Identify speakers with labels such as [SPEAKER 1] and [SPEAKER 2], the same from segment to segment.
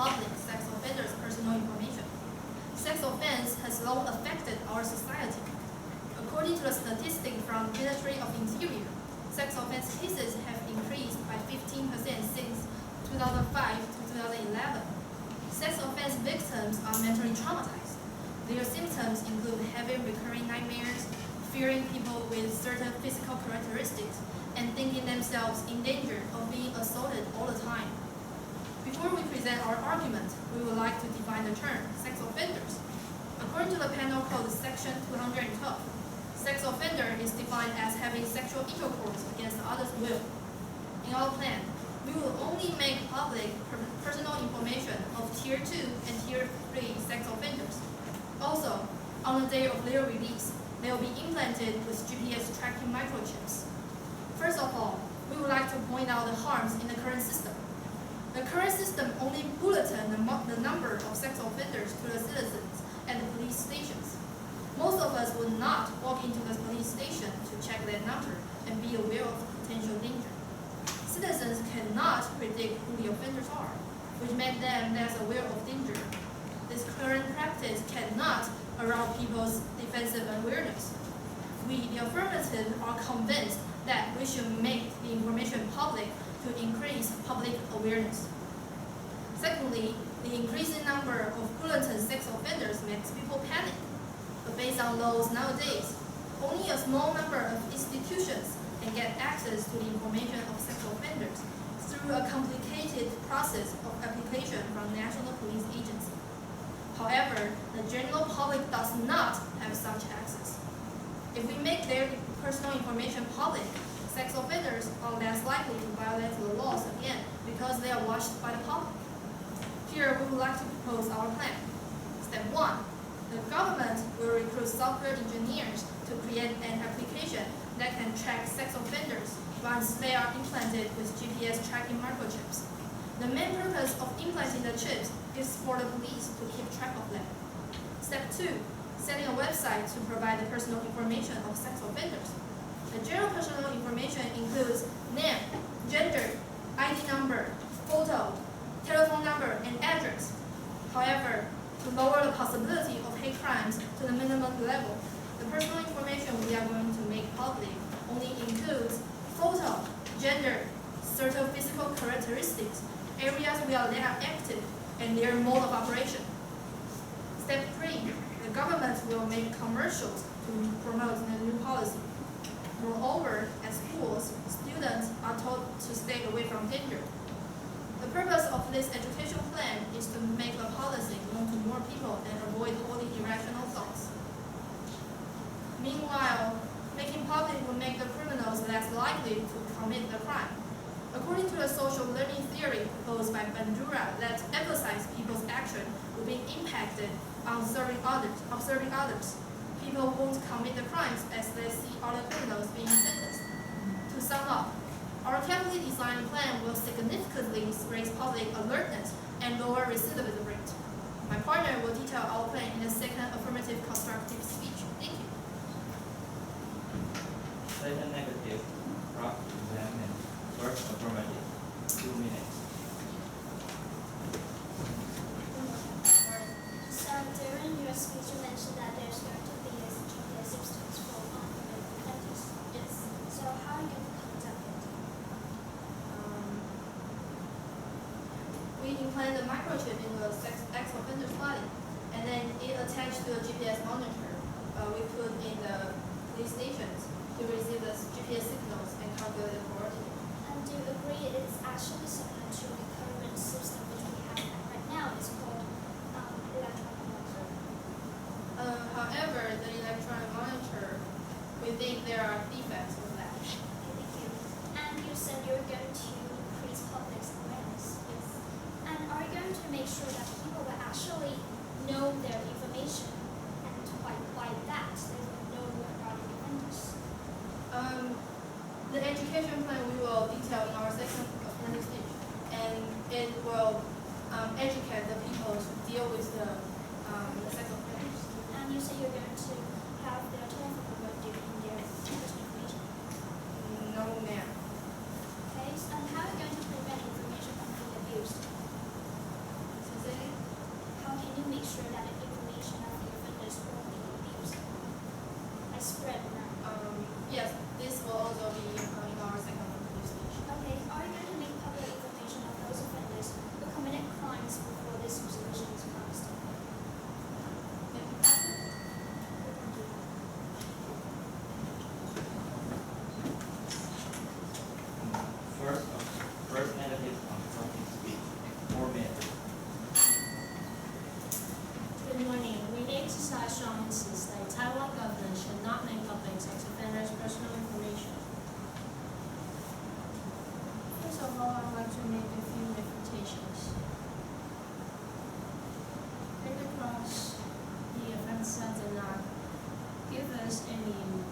[SPEAKER 1] public sex offenders' personal information. Sex offense has long affected our society. According to the statistics from the Ministry of Interior, sex offense cases have increased by 15% since 2005 to 2011. Sex offense victims are mentally traumatized. Their symptoms include having recurring nightmares, fearing people with certain physical characteristics, and thinking themselves in danger of being assaulted all the time. Before we present our argument, we would like to define the term sex offenders. According to the Penal Code Section 212, sex offender is defined as having sexual intercourse against others' will. In our plan, we will only make public personal information of Tier 2 and Tier 3 sex offenders. Also, on the day of their release, they will be implanted with GPS tracking microchips. First of all, we would like to point out the harms in the current system. The current system only bulletin the number of sex offenders to the citizens at the police stations. Most of us would not walk into the police station to check that number and be aware of potential danger. Citizens cannot predict who the offenders are, which makes them less aware of danger. This current practice cannot arouse people's defensive awareness. We, the affirmative, are convinced that we should make the information public to increase public awareness. Secondly, the increasing number of bulletin sex offenders makes people panic. But based on laws nowadays, only a small number of institutions can get access to the information of sex offenders through a complicated process of application from National Police Agency. However, the general public does not have such access. If we make their personal information public, sex offenders are less likely to violate the laws again because they are watched by the public. Here, we would like to propose our plan. Step 1. The government will recruit software engineers to create an application that can track sex offenders once they are implanted with GPS tracking microchips. The main purpose of implanting the chips is for the police to keep track of them. Step 2. Setting a website to provide the personal information of sex offenders. The general personal information includes name, gender, ID number, photo, telephone number, and address. However, to lower the possibility of hate crimes to the minimum level, the personal information we are going to make public only includes photo, gender, certain physical characteristics, areas where they are active, and their mode of operation. Step 3. The government will make commercials to promote the new policy. Moreover, at schools, students are told to stay away from danger. The purpose of this education plan is to make the policy known to more people and avoid holding irrational thoughts. Meanwhile, making public will make the criminals less likely to commit the crime. According to the social learning theory proposed by Bandura that emphasizes people's action will be impacted on observing others, people won't commit the crimes as they see other criminals being sentenced. To sum up, our carefully designed plan will significantly raise public alertness and lower recidivism rate. My partner will detail our plan in the second affirmative constructive speech. Thank you.
[SPEAKER 2] Second negative, cross-examine. First affirmative, 2 minutes.
[SPEAKER 3] So during your speech, you mentioned that there's going to be a GPS substance for offenders. Yes. So how are you going to conduct it?
[SPEAKER 1] We implant the microchip in the ex-offender's body, and then it attached to a GPS monitor we put in the police stations to receive the GPS signals and calculate the coordinates.
[SPEAKER 3] And do you agree it's actually similar to the current system which we have right now? It's called electronic monitor.
[SPEAKER 1] However, the electronic monitor, we think there are defects with that.
[SPEAKER 3] Okay, thank you. And you said you're going to increase public awareness.
[SPEAKER 1] Yes.
[SPEAKER 3] And are you going to make sure that people will actually know their information, and by that they will know more about the offenders?
[SPEAKER 1] The education plan we will detail in our second affirmative speech, and it will educate the people to deal with the sex offenders.
[SPEAKER 3] And you say you're going to have their telephone number in their personal information.
[SPEAKER 1] No, ma'am.
[SPEAKER 3] Okay, and how are you going to prevent information from being abused?
[SPEAKER 1] Since
[SPEAKER 4] not make public sex offenders' personal information. First of all, I'd like to make a few refutations. Red Cross, the offense did not give us any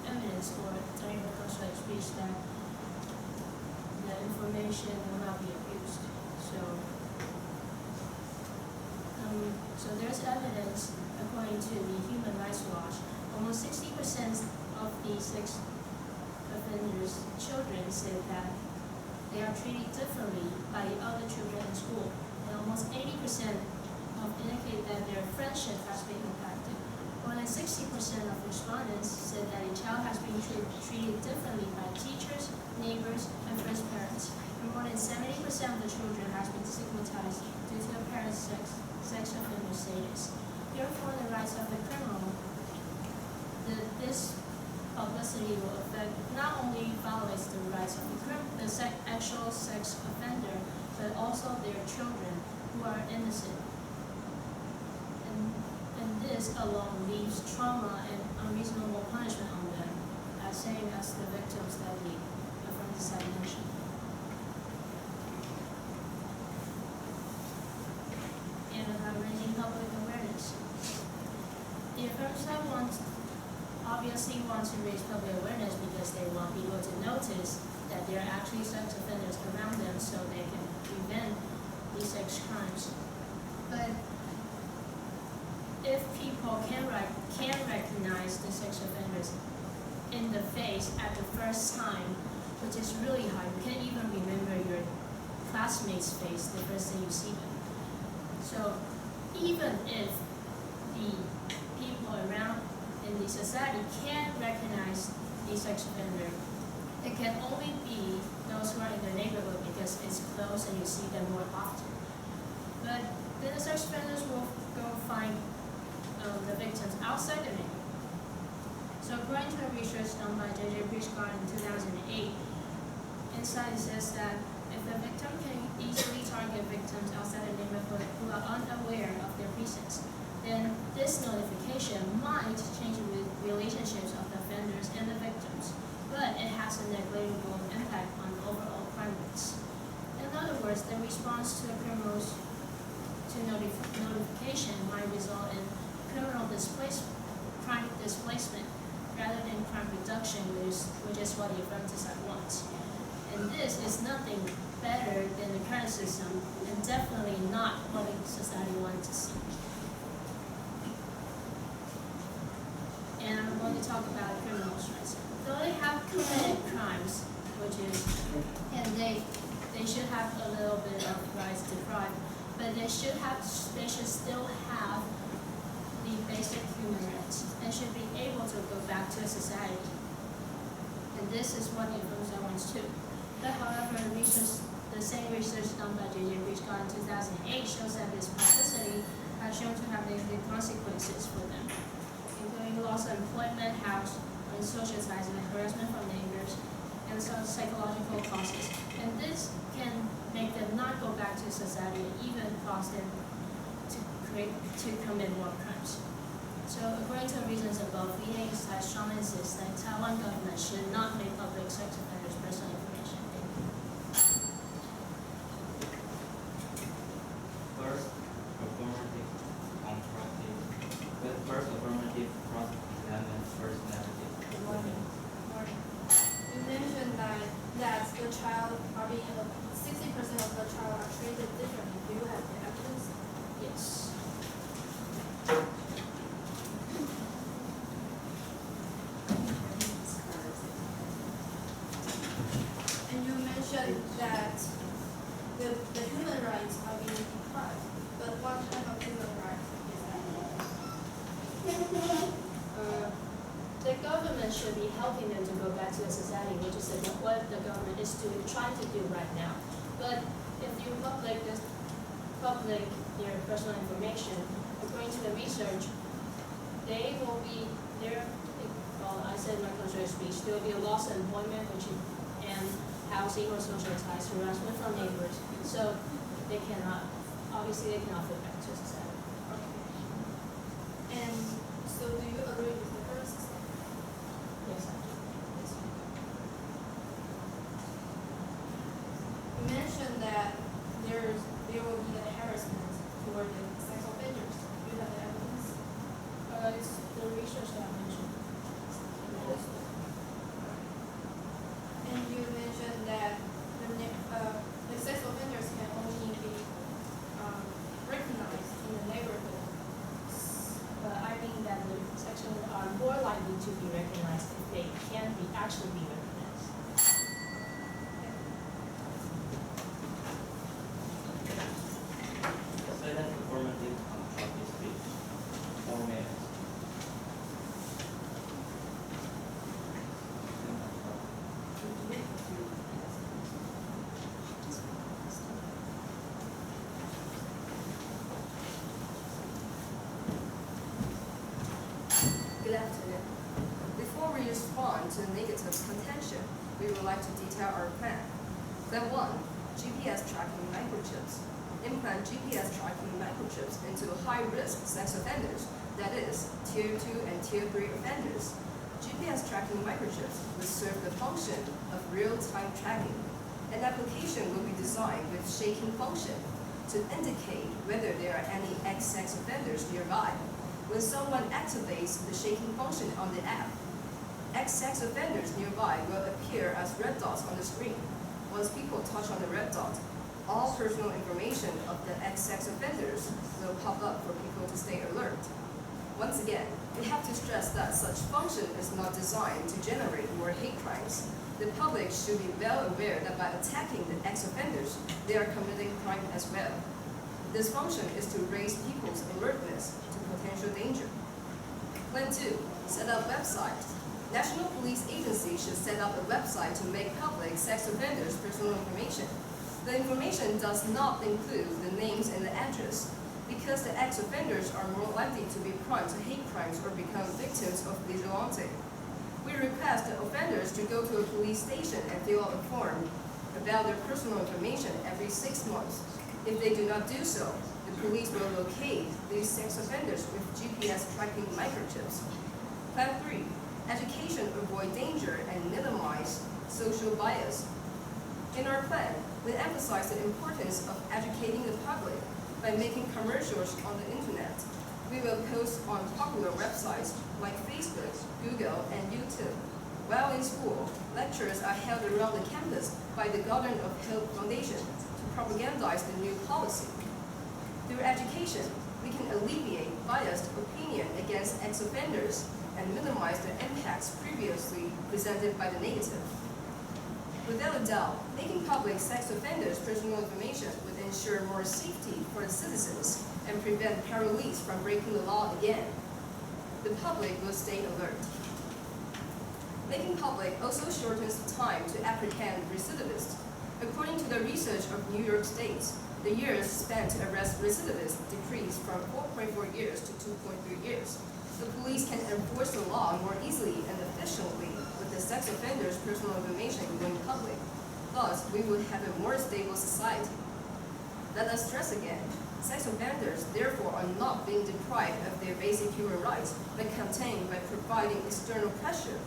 [SPEAKER 4] evidence or during the consular speech that the information will not be abused. So there's evidence, according to the Human Rights Watch, almost 60% of the sex offenders' children said that they are treated differently by other children in school, and almost 80% indicate that their friendship has been impacted. More than 60% of respondents said that a child has been treated differently by teachers, neighbors, and friends' parents. And more than 70% of the children has been stigmatized due to their parents' sex offender status. Therefore, the rights of the criminal, this publicity will affect not only violates the rights of the actual sex offender, but also their children who are innocent. And this alone leaves trauma and unreasonable punishment on them, as same as the victims that we from this side mentioned. And about raising public awareness. The offenders obviously want to raise public awareness because they want people to notice that there are actually sex offenders around them so they can prevent these sex crimes. But if people can recognize the sex offenders in the face at the first time, which is really hard, you can't even remember your classmate's face the first day you see them. So even if the people around in the society can't recognize the sex offender, it can only be those who are in the neighborhood because it's close and you see them more often. But then the sex offenders will go find the victims outside the neighborhood. So according to a research done by J.J. Priescott in 2008, Insight says that if the victim can easily target victims outside the neighborhood who are unaware of their presence, then this notification might change the relationships of the offenders and the victims, but it has a negligible impact on overall crime rates. In other words, the response to the criminals to notification might result in crime displacement rather than crime reduction, which is what the offender side wants. And this is nothing better than the current system, and definitely not what the society wants to see. And I'm going to talk about criminals' rights. Though they have committed crimes, and they should have a little bit of rights deprived, but they should still have the basic human rights and should be able to go back to society. And this is what the offender wants too. But however, the same research done by J.J. Priescott in 2008 shows that this publicity has shown to have negative consequences for them, including loss of employment, house, and social ties, and harassment from neighbors, and some psychological causes. And this can make them not go back to society and even cause them to commit more crimes. So according to the reasons above, VA has strongly insists that Taiwan government should not make public sex offenders' personal information.
[SPEAKER 2] First, affirmative cross-examine, first negative.
[SPEAKER 1] Good morning. You mentioned that the child are being 60% of the child are treated differently. Do you have the evidence?
[SPEAKER 4] Yes.
[SPEAKER 1] And you mentioned that the human rights are being deprived. But what kind of human rights is that?
[SPEAKER 4] The government should be helping them to go back to the society, which is what the government is trying to do right now. But if you public their personal information, according to the research, they will be there. Well, I said in my consular speech, there will be a loss of employment, and housing or social ties, harassment from neighbors. So they cannot fit back to society.
[SPEAKER 1] Okay. And so do you agree with the first
[SPEAKER 4] research that I mentioned.
[SPEAKER 1] And you mentioned that the sex offenders can only be recognized in the neighborhood.
[SPEAKER 4] But I think that the sex offenders are more likely to be recognized if they can be actually be recognized.
[SPEAKER 2] Silent performative constructive speech. 4 minutes.
[SPEAKER 5] Good afternoon. Before we respond to the negative contention, we would like to detail our plan. Plan 1, GPS tracking microchips. Implant GPS tracking microchips into high-risk sex offenders, that is, Tier 2 and Tier 3 offenders. GPS tracking microchips will serve the function of real-time tracking. An application will be designed with shaking function to indicate whether there are any ex-sex offenders nearby. When someone activates the shaking function on the app, ex-sex offenders nearby will appear as red dots on the screen. Once people touch on the red dot, all personal information of the ex-sex offenders will pop up for people to stay alert. Once again, we have to stress that such function is not designed to generate more hate crimes. The public should be well aware that by attacking the ex-offenders, they are committing crime as well. This function is to raise people's alertness to potential danger. Plan 2, set up website. National Police Agency should set up a website to make public sex offenders' personal information. The information does not include the names and the address, because the ex-offenders are more likely to be prone to hate crimes or become victims of vigilante. We request the offenders to go to a police station and fill out a form about their personal information every 6 months. If they do not do so, the police will locate these sex offenders with GPS tracking microchips. Plan 3, education avoid danger and minimize social bias. In our plan, we emphasize the importance of educating the public by making commercials on the internet. We will post on popular websites like Facebook, Google, and YouTube. While in school, lectures are held around the campus by the Garden of Hope Foundation to propagandize the new policy. Through education, we can alleviate biased opinion against ex-offenders and minimize the impacts previously presented by the negative. Without a doubt, making public sex offenders' personal information would ensure more safety for the citizens and prevent parolees from breaking the law again. The public will stay alert. Making public also shortens the time to apprehend recidivists. According to the research of New York State, the years spent to arrest recidivists decreased from 4.4 years to 2.3 years. The police can enforce the law more easily and efficiently with the sex offenders' personal information going public. Thus, we would have a more stable society. Let us stress again, sex offenders therefore are not being deprived of their basic human rights, but contained by providing external pressure.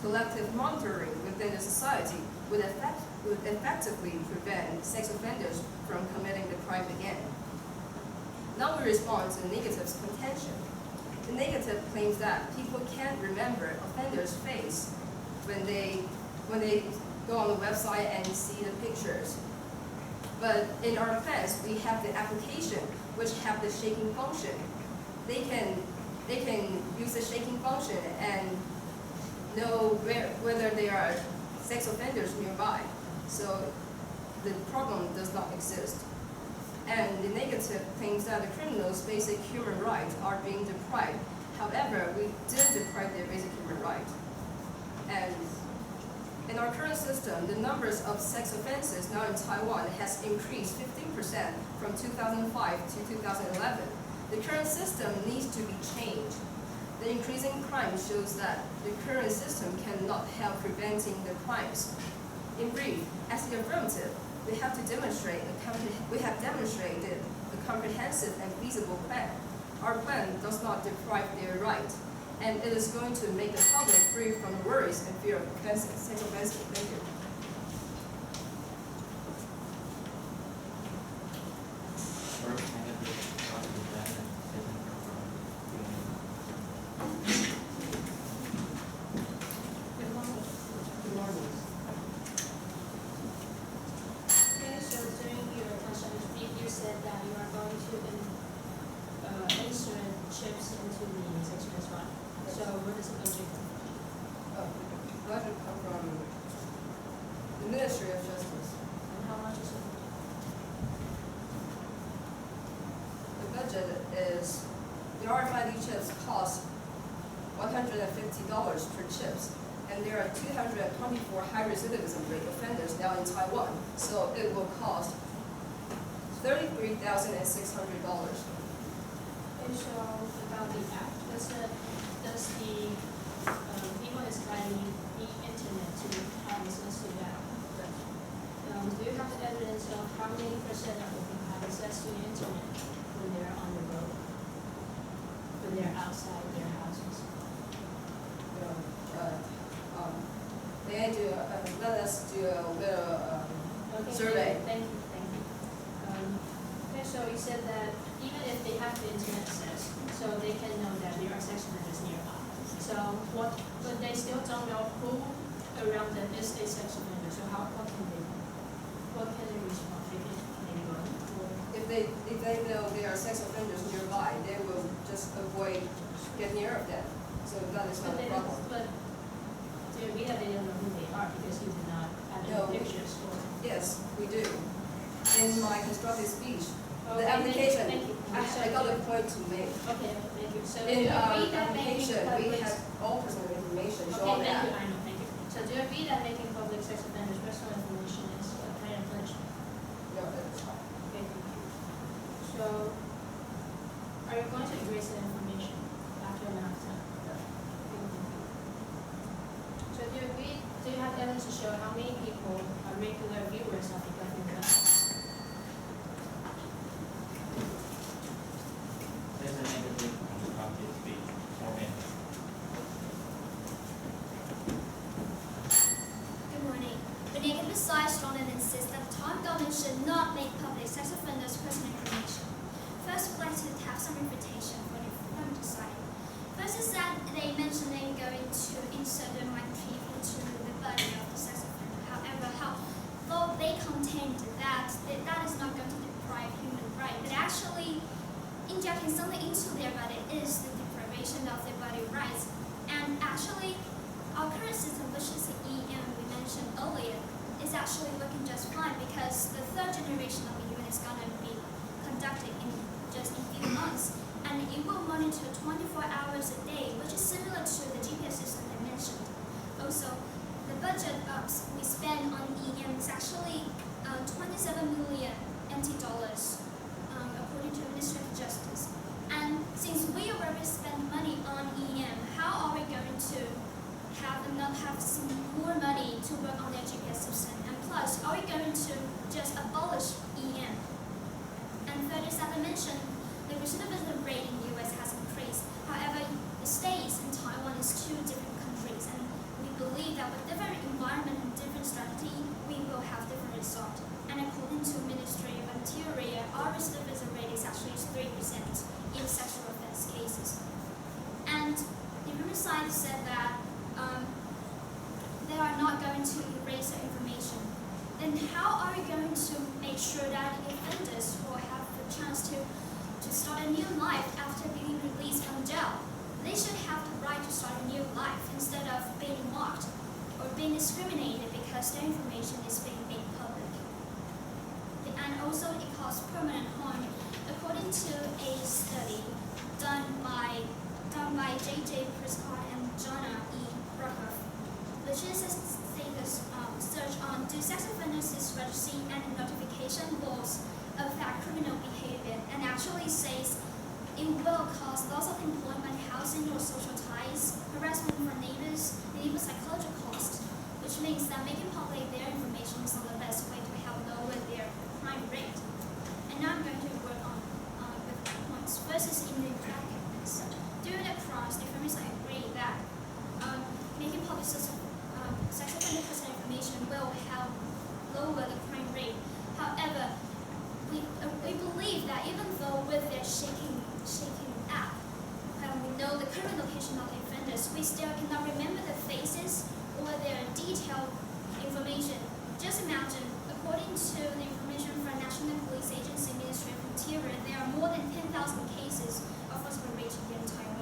[SPEAKER 5] Collective monitoring within the society would effectively prevent sex offenders from committing the crime again. Now we respond to the negative's contention. The negative claims that people can't remember offenders' face when they go on the website and see the pictures. But in our plans, we have the application which have the shaking function. They can use the shaking function and know whether there are sex offenders nearby. So the problem does not exist. And the negative claims that the criminals' basic human rights are being deprived. However, we didn't deprive their basic human right. And in our current system, the numbers of sex offenses now in Taiwan has increased 15% from 2005 to 2011. The current system needs to be changed. The increasing crime shows that the current system cannot help preventing the crimes. In brief, as the affirmative, we have demonstrated a comprehensive and feasible plan. Our plan does not deprive their right, and it is going to make the public free from the worries and fear of sex offenses. Thank you.
[SPEAKER 2] First, negative constructive plan, second,
[SPEAKER 4] into the section as well. So what is the budget?
[SPEAKER 5] Budget come from the Ministry of Justice.
[SPEAKER 4] And how much is it?
[SPEAKER 5] The budget is, the RFID chips cost $150 per chips, and there are 224 high recidivism rate offenders now in Taiwan, so it will cost $33,600.
[SPEAKER 4] Okay, so about the app, does the people is providing the internet to have access to that? Do you have the evidence of how many percent of the people have access to the internet when they're on the road, when they're outside their houses?
[SPEAKER 5] May I let us do a little
[SPEAKER 4] Okay,
[SPEAKER 5] survey?
[SPEAKER 4] Thank you. Okay, so you said that even if they have the internet access, so they can know that there are sex offenders nearby. So but they still don't know who around them is a sex offender. So what can they do? What can they respond? Can they run? Or
[SPEAKER 5] If they know there are sex offenders nearby, they will just avoid getting near of them. So that is not a problem.
[SPEAKER 4] But do you agree that they don't know who they are because you did not have
[SPEAKER 5] No.
[SPEAKER 4] any pictures or?
[SPEAKER 5] Yes, we do. In my constructive speech, the
[SPEAKER 4] Okay,
[SPEAKER 5] application,
[SPEAKER 4] thank you.
[SPEAKER 5] I got a point to make.
[SPEAKER 4] Okay, thank you. So do
[SPEAKER 5] In
[SPEAKER 4] you
[SPEAKER 5] our
[SPEAKER 4] agree that making
[SPEAKER 5] application, we
[SPEAKER 4] public?
[SPEAKER 5] have all personal information
[SPEAKER 4] Okay,
[SPEAKER 5] shown
[SPEAKER 4] thank you,
[SPEAKER 5] that.
[SPEAKER 4] I know, thank you. So do you agree that making public sex offenders' personal information is a kind of punishment?
[SPEAKER 5] No, that's not.
[SPEAKER 4] Okay, thank you. So, are you going to erase the information after an amount of time? Okay, thank you. So do you agree, do you have evidence to show how many people are regular viewers of the government?
[SPEAKER 2] There's a negative constructive speech. 4 minutes.
[SPEAKER 3] Good morning. The negative side strongly insists that the Taiwan government should not make public sex offenders' personal information. First, we'd like to have some invitation for the affirmative side. First is that they mentioned they're going to insert the microchip into the body of the sex offender. However, though they contend that is not going to deprive human right, but actually injecting something into their body is the deprivation of their body rights. And actually, our current system, which is the EM we mentioned earlier, is actually working just fine because the third generation of EM is going to be conducted in just a few months. And it will monitor 24 hours a day, which is similar to the GPS system I mentioned. Also, the budget we spend on EM is actually 27 million NT dollars, according to the Ministry of Justice. And since we already spend money on EM, how are we going to have some more money to work on their GPS system? And plus, are we going to just abolish EM? And third is that I mentioned the recidivism rate in the US has increased. However, the states and Taiwan is two different countries, and we believe that with different environment and different strategy, we will have different results. And according to Ministry of Interior, our recidivism rate is actually 3% in sexual offense cases. And the human side said that they are not going to erase the information. Then how are we going to make sure that the offenders will have the chance to start a new life after being released from jail? They should have the right to start a new life instead of being mocked or being discriminated because their information is being made public. And also it causes permanent harm. According to a study done by J.J. Prescott and Jonna E. Brokoff, which is a status search on do sex offenders registry and notification laws affect criminal behavior, and actually says it will cause loss of employment, housing or social ties, harassment for neighbors, and even psychological costs, which means that making public their information is not the best way to help lower their crime rate. And now I'm going to work on with points. First is in the practice. During the crimes, the firms agree that making public sex offender personal information will help lower the crime rate. However, we believe that even though with their shaking app, we know the current location of the offenders, we still cannot remember the faces or their detailed information. Just imagine, according to the information from National Police Agency, Ministry of Interior, there are more than 10,000 cases of forcible rape here in Taiwan.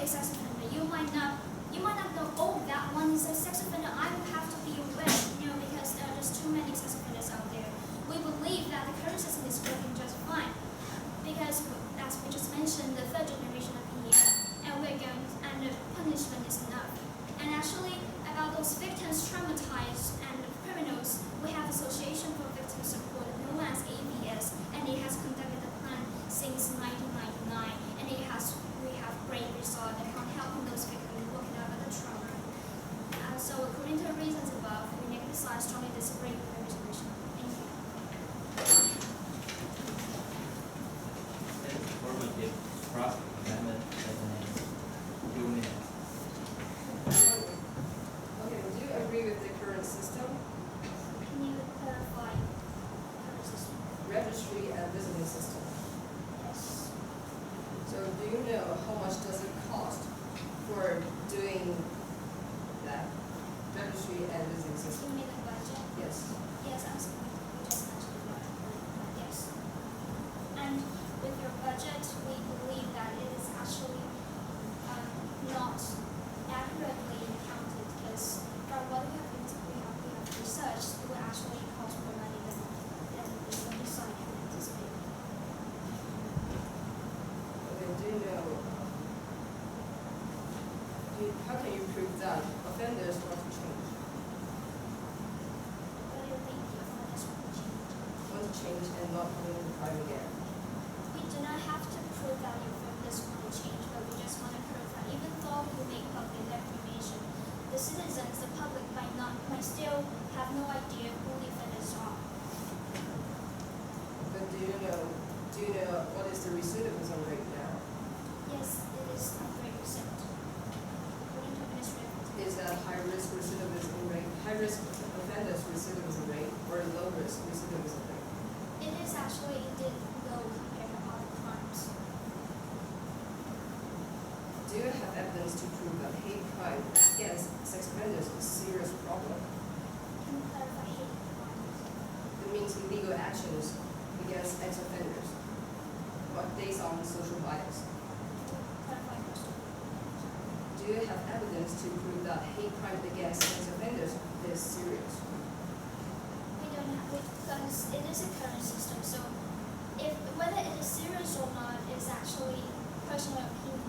[SPEAKER 3] a sex offender, you might not know, oh, that one is a sex offender, I will have to be aware, because there are just too many sex offenders out there. We believe that the current system is working just fine, because as we just mentioned, the third generation of PEM, and the punishment is enough. And actually, about those victims traumatized and criminals, we have Association for Victim Support, known as AVS, and it has conducted the plan since 1999, and we have great results on helping those victims working out of the trauma. So according to the reasons above, we strongly disagree with the resolution. Thank you.
[SPEAKER 2] Affirmative. Cross amendment resonance. 2 minutes.
[SPEAKER 5] Okay, do you agree with the current system?
[SPEAKER 3] Can you clarify the system?
[SPEAKER 5] Registry and visiting system.
[SPEAKER 3] Yes.
[SPEAKER 5] So do you know how much does it cost for doing that? Registry and visiting
[SPEAKER 3] You
[SPEAKER 5] system?
[SPEAKER 3] mean the budget?
[SPEAKER 5] Yes.
[SPEAKER 3] Yes, absolutely. We just mentioned about it. Yes. And with your budget, we believe that it is actually not accurately counted because from what we have researched, it will actually cost more money than the side can anticipate.
[SPEAKER 5] Okay, how can you prove that offenders want to change?
[SPEAKER 3] What do you think the offenders will change?
[SPEAKER 5] Want to change and not coming in the crime again?
[SPEAKER 3] We do not have to prove that your offenders want to change, but we just want to prove that even though you make public that information, the citizens, the public might still have no idea who the offenders are.
[SPEAKER 5] But do you know what is the recidivism rate now?
[SPEAKER 3] Yes, it is 3%. According to administrative.
[SPEAKER 5] Is that high-risk recidivism rate, high-risk offenders recidivism rate, or low-risk recidivism rate?
[SPEAKER 3] It is actually indeed low compared to other crimes.
[SPEAKER 5] Do you have evidence to prove that hate crime against sex offenders is a serious problem?
[SPEAKER 3] Can you clarify hate crimes?
[SPEAKER 5] It means illegal actions against ex-offenders, but based on social bias.
[SPEAKER 3] Clarify question.
[SPEAKER 5] Do you have evidence to prove that hate crime against ex-offenders is serious?
[SPEAKER 3] We don't have, because it is a current system, so whether it is serious or not is actually personal opinion.